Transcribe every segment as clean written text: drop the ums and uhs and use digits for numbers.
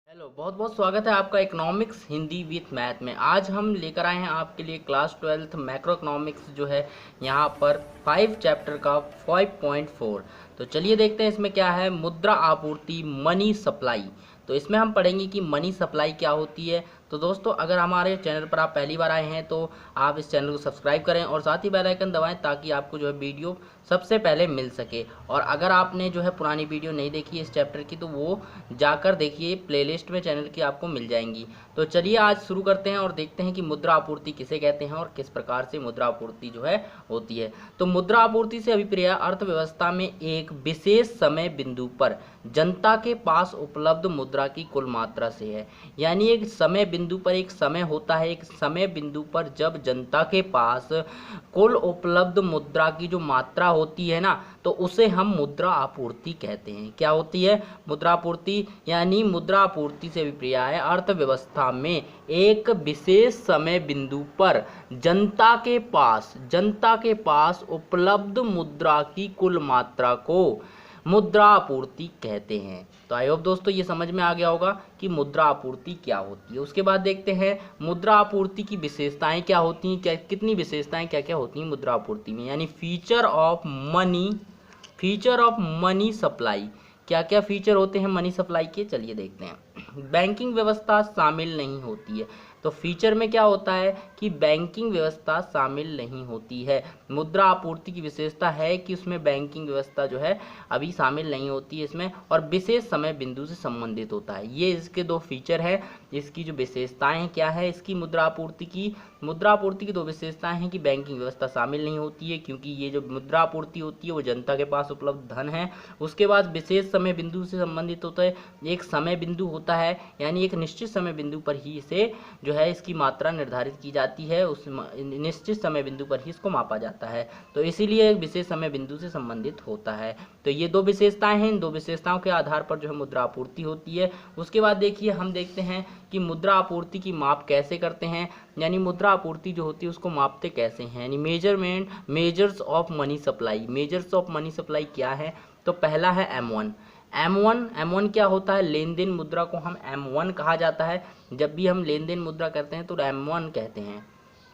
Hello, बहुत बहुत स्वागत है आपका इकोनॉमिक्स हिंदी विथ मैथ में। आज हम लेकर आए हैं आपके लिए क्लास 12th मैक्रो इकोनॉमिक्स जो है यहाँ पर 5 चैप्टर का 5.4। तो चलिए देखते हैं इसमें क्या है। मुद्रा आपूर्ति, मनी सप्लाई। तो इसमें हम पढ़ेंगे कि मनी सप्लाई क्या होती है। तो दोस्तों, अगर हमारे चैनल पर आप पहली बार आए हैं तो आप इस चैनल को सब्सक्राइब करें और साथ ही बेल आइकन दबाएं ताकि आपको जो है वीडियो सबसे पहले मिल सके। और अगर आपने जो है पुरानी वीडियो नहीं देखी है इस चैप्टर की तो वो जाकर देखिए, प्लेलिस्ट में चैनल की आपको मिल जाएंगी। तो चलिए आज शुरू करते हैं और देखते हैं कि मुद्रा आपूर्ति किसे कहते हैं और किस प्रकार से मुद्रा आपूर्ति जो है होती है। तो मुद्रा आपूर्ति से अभिप्राय अर्थव्यवस्था में एक विशेष समय बिंदु पर जनता के पास उपलब्ध मुद्रा की कुल मात्रा से है। यानी एक समय बिंदु पर एक समय होता है, एक समय बिंदु पर जब जनता के पास कुल उपलब्ध मुद्रा की जो मात्रा होती है ना, तो उसे हम मुद्रा आपूर्ति कहते हैं। क्या होती है मुद्रा आपूर्ति? यानी मुद्रा आपूर्ति से विपर्याय अर्थव्यवस्था में एक विशेष समय बिंदु पर जनता के पास उपलब्ध मुद्रा की कुल मात्रा को मुद्रा आपूर्ति कहते हैं। तो आई होप दोस्तों ये समझ में आ गया होगा कि मुद्रा आपूर्ति क्या होती है। उसके बाद देखते हैं मुद्रा आपूर्ति की विशेषताएं क्या होती हैं, क्या कितनी विशेषताएं क्या क्या होती हैं मुद्रा आपूर्ति में। यानी फीचर ऑफ मनी सप्लाई, क्या क्या फीचर होते हैं मनी सप्लाई के, चलिए देखते हैं। बैंकिंग व्यवस्था शामिल नहीं होती है। तो फीचर में क्या होता है कि बैंकिंग व्यवस्था शामिल नहीं होती है। मुद्रा आपूर्ति की विशेषता है कि उसमें बैंकिंग व्यवस्था जो है अभी शामिल नहीं होती है इसमें, और विशेष समय बिंदु से संबंधित होता है। ये इसके दो फीचर है। इसकी जो विशेषताएं हैं क्या है इसकी मुद्रा आपूर्ति की दो विशेषताएं हैं कि बैंकिंग व्यवस्था शामिल नहीं होती है, क्योंकि ये जो मुद्रा आपूर्ति होती है वो जनता के पास उपलब्ध धन है। उसके बाद विशेष समय बिंदु से संबंधित होता है। एक समय बिंदु होता है, यानी एक निश्चित समय बिंदु पर ही इसे जो है इसकी मात्रा निर्धारित की जाती है, उस निश्चित समय बिंदु पर ही इसको मापा जाता है। तो इसीलिए एक विशेष समय बिंदु से संबंधित होता है। तो ये दो विशेषताएं हैं, इन दो विशेषताओं के आधार पर जो है मुद्रा आपूर्ति होती है। उसके बाद देखिए हम देखते हैं कि मुद्रा आपूर्ति की माप कैसे करते हैं। यानी मुद्रा आपूर्ति जो होती है उसको मापते कैसे हैं। यानी मेजर्स ऑफ मनी सप्लाई क्या है। तो पहला है M1 क्या होता है, लेन देन मुद्रा को हम M1 कहा जाता है। जब भी हम लेन देन मुद्रा करते हैं तो M1 कहते हैं।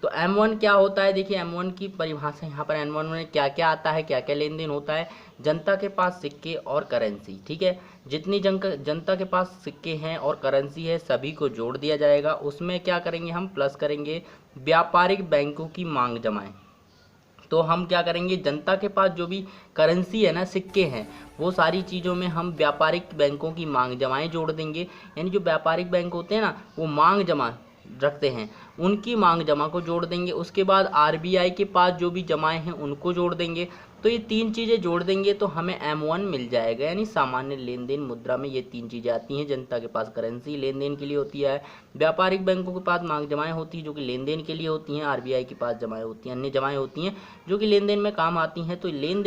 तो M1 क्या होता है, देखिए M1 की परिभाषा यहाँ पर M1 में क्या क्या आता है, क्या क्या लेन देन होता है। जनता के पास सिक्के और करेंसी, ठीक है। जितनी जनता के पास सिक्के हैं और करेंसी है सभी को जोड़ दिया जाएगा। उसमें क्या करेंगे हम, प्लस करेंगे व्यापारिक बैंकों की मांग जमाएं। तो हम क्या करेंगे, जनता के पास जो भी करेंसी है ना, सिक्के हैं, वो सारी चीज़ों में हम व्यापारिक बैंकों की मांग जमाएं जोड़ देंगे। यानी जो व्यापारिक बैंक होते हैं ना वो मांग जमा रखते हैं, उनकी मांग जमा को जोड़ देंगे। उसके बाद आरबीआई के पास जो भी जमाएं हैं उनको जोड़ देंगे। तो ये तीन चीज़ें जोड़ देंगे तो हमें M1 मिल जाएगा। यानी सामान्य लेन देन मुद्रा में ये तीन चीज़ें आती हैं। जनता के पास करेंसी लेन देन के लिए होती है, व्यापारिक बैंकों के पास मांग जमाएं होती हैं जो कि लेन देन के लिए होती हैं, आरबीआई के पास जमाएं होती हैं, अन्य जमाएं होती हैं जो कि लेन देन में काम आती हैं। तो लेन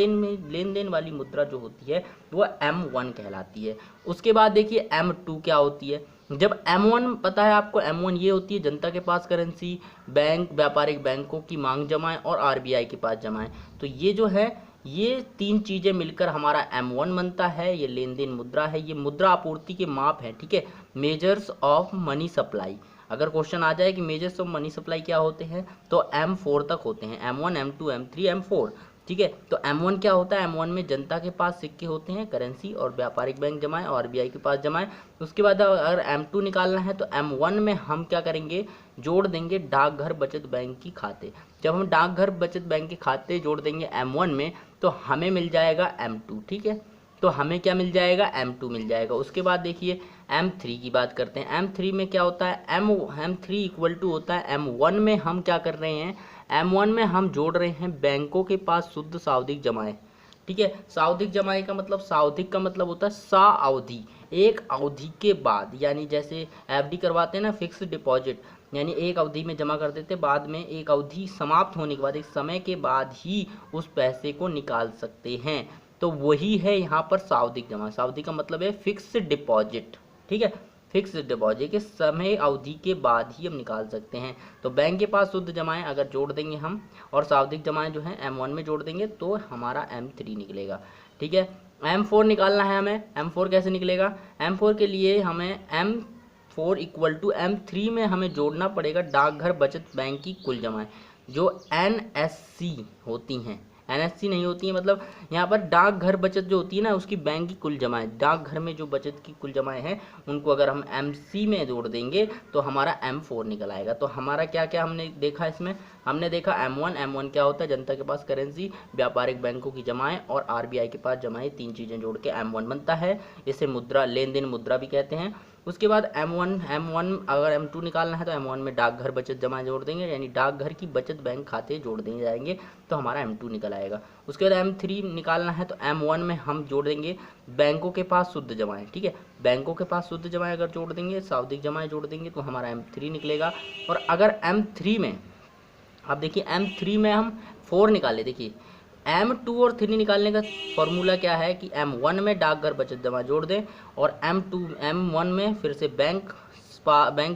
देन वाली मुद्रा जो होती है वो M1 कहलाती है। उसके बाद देखिए M2 क्या होती है। जब M1 पता है आपको, M1 ये होती है जनता के पास करेंसी, व्यापारिक बैंकों की मांग जमाएं और आरबीआई के पास जमाएं। तो ये जो है ये तीन चीज़ें मिलकर हमारा M1 बनता है। ये लेन देन मुद्रा है, ये मुद्रा आपूर्ति के माप है, ठीक है। मेजर्स ऑफ मनी सप्लाई, अगर क्वेश्चन आ जाए कि मेजर्स ऑफ मनी सप्लाई क्या होते हैं तो M4 तक होते हैं, M1 M2 M3 M4, ठीक है। तो M1 क्या होता है, M1 में जनता के पास सिक्के होते हैं, करेंसी, और व्यापारिक बैंक जमाएं और आरबीआई के पास जमाएं। उसके बाद अगर M2 निकालना है तो M1 में हम क्या करेंगे, जोड़ देंगे डाकघर बचत बैंक की खाते। जब हम डाकघर बचत बैंक के खाते जोड़ देंगे M1 में तो हमें मिल जाएगा M2, ठीक है। तो हमें क्या मिल जाएगा, M2 मिल जाएगा। उसके बाद देखिए M3 की बात करते हैं। M3 में क्या होता है, M3 इक्वल टू होता है M1 में हम क्या कर रहे हैं, M1 में हम जोड़ रहे हैं बैंकों के पास शुद्ध सावधिक जमाएं, ठीक है। सावधिक जमाएं का मतलब, सावधिक का मतलब होता है सा अवधि, एक अवधि के बाद। यानी जैसे एफडी करवाते हैं ना, फिक्स डिपॉजिट, यानी एक अवधि में जमा कर देते, बाद में एक अवधि समाप्त होने के बाद, एक समय के बाद ही उस पैसे को निकाल सकते हैं। तो वही है यहाँ पर सावधिक जमा। सावधि का मतलब है फिक्स डिपॉजिट, ठीक है। फिक्स डिपॉजिट के समय अवधि के बाद ही हम निकाल सकते हैं। तो बैंक के पास शुद्ध जमाएं अगर जोड़ देंगे हम और सावधिक जमाएं जो हैं M1 में जोड़ देंगे तो हमारा M3 निकलेगा, ठीक है। M4 निकालना है हमें। M4 कैसे निकलेगा, M4 के लिए हमें M4 इक्वल टू M3 में हमें जोड़ना पड़ेगा डाकघर बचत बैंक की कुल जमाएं जो NSC होती हैं। NSC नहीं होती है, मतलब यहाँ पर डाकघर बचत जो होती है ना उसकी बैंक की कुल जमाएं, डाकघर में जो बचत की कुल जमाएं हैं उनको अगर हम MC में जोड़ देंगे तो हमारा M4 निकल आएगा। तो हमारा क्या क्या हमने देखा इसमें, हमने देखा M1 क्या होता है, जनता के पास करेंसी, व्यापारिक बैंकों की जमाएं और RBI के पास जमाएं, तीन चीज़ें जोड़ के M1 बनता है। इसे मुद्रा, लेन देन मुद्रा भी कहते हैं। उसके बाद M1 अगर M2 निकालना है तो M1 में डाकघर बचत जमा जोड़ देंगे, यानी डाकघर की बचत बैंक खाते जोड़ दिए जाएंगे तो हमारा M2 निकल आएगा। उसके बाद M3 निकालना है तो M1 में हम जोड़ देंगे बैंकों के पास शुद्ध जमाएं, ठीक है, बैंकों के पास शुद्ध जमाएं अगर जोड़ देंगे, सावधिक जमाएं जोड़ देंगे तो हमारा M3 निकलेगा। और अगर M3 में, अब देखिए M3 में हम 4 निकाले, देखिए M2 और 3 निकालने का फॉर्मूला क्या है कि M1 में डाकघर बचत जमा जोड़ दें और M1 में फिर से बैंक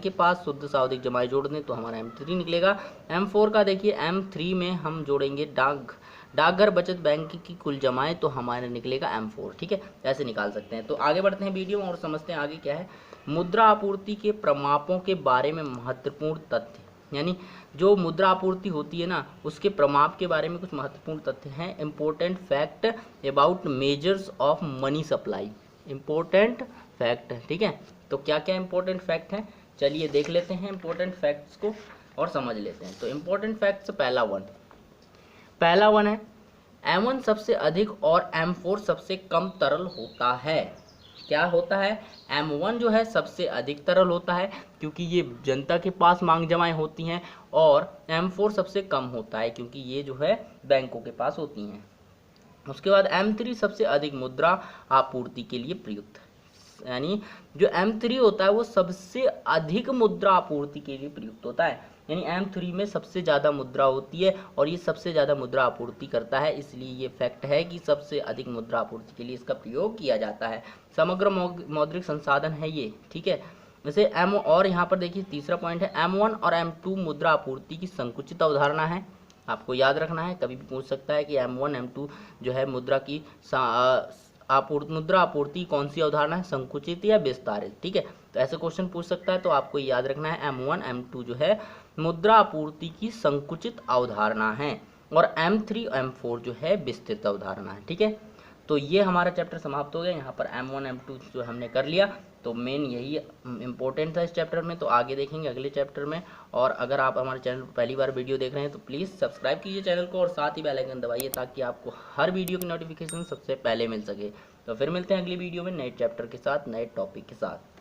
के पास शुद्ध सावधिक जमा जोड़ दें तो हमारा M3 निकलेगा। M4 का देखिए M3 में हम जोड़ेंगे डाकघर बचत बैंक की कुल जमाएं तो हमारा निकलेगा M4, ठीक है, ऐसे निकाल सकते हैं। तो आगे बढ़ते हैं वीडियो में और समझते हैं आगे क्या है। मुद्रा आपूर्ति के प्रमापों के बारे में महत्वपूर्ण तथ्य, यानी जो मुद्रा आपूर्ति होती है ना उसके प्रमाप के बारे में कुछ महत्वपूर्ण तथ्य हैं। Important fact about measures of money supply, important fact, ठीक है। तो क्या क्या इंपॉर्टेंट फैक्ट हैं, चलिए देख लेते हैं इंपॉर्टेंट फैक्ट्स को और समझ लेते हैं। तो इंपॉर्टेंट फैक्ट्स पहला वन है M1 सबसे अधिक और M4 सबसे कम तरल होता है। क्या होता है, M1 जो है सबसे अधिक तरल होता है क्योंकि ये जनता के पास मांग जमाएं होती हैं, और M4 सबसे कम होता है क्योंकि ये जो है बैंकों के पास होती हैं। उसके बाद M3 सबसे अधिक मुद्रा आपूर्ति के लिए प्रयुक्त, यानी जो M3 होता है वो सबसे अधिक मुद्रा आपूर्ति के लिए प्रयुक्त होता है, यानी M3 में सबसे ज़्यादा मुद्रा होती है और ये सबसे ज़्यादा मुद्रा आपूर्ति करता है, इसलिए ये फैक्ट है कि सबसे अधिक मुद्रा आपूर्ति के लिए इसका प्रयोग किया जाता है। समग्र मौद्रिक संसाधन है ये, ठीक है। जैसे और यहाँ पर देखिए तीसरा पॉइंट है मुद्रा और M2 मुद्रा आपूर्ति की संकुचित अवधारणा है। आपको याद रखना है, कभी भी पूछ सकता है कि M1 M2 जो है मुद्रा की मुद्रा आपूर्ति कौन सी अवधारणा है, संकुचित या विस्तारित, ठीक है। तो ऐसे क्वेश्चन पूछ सकता है, तो आपको याद रखना है M1 M2 जो है मुद्रा आपूर्ति की संकुचित अवधारणा है और M3 M4 जो है विस्तृत अवधारणा है, ठीक है। तो ये हमारा चैप्टर समाप्त हो गया। यहाँ पर M1 M2 जो हमने कर लिया, तो मेन यही इंपॉर्टेंट था इस चैप्टर में। तो आगे देखेंगे अगले चैप्टर में। और अगर आप हमारे चैनल पर पहली बार वीडियो देख रहे हैं तो प्लीज़ सब्सक्राइब कीजिए चैनल को और साथ ही बेल आइकन दबाइए ताकि आपको हर वीडियो की नोटिफिकेशन सबसे पहले मिल सके। तो फिर मिलते हैं अगली वीडियो में नए चैप्टर के साथ, नए टॉपिक के साथ।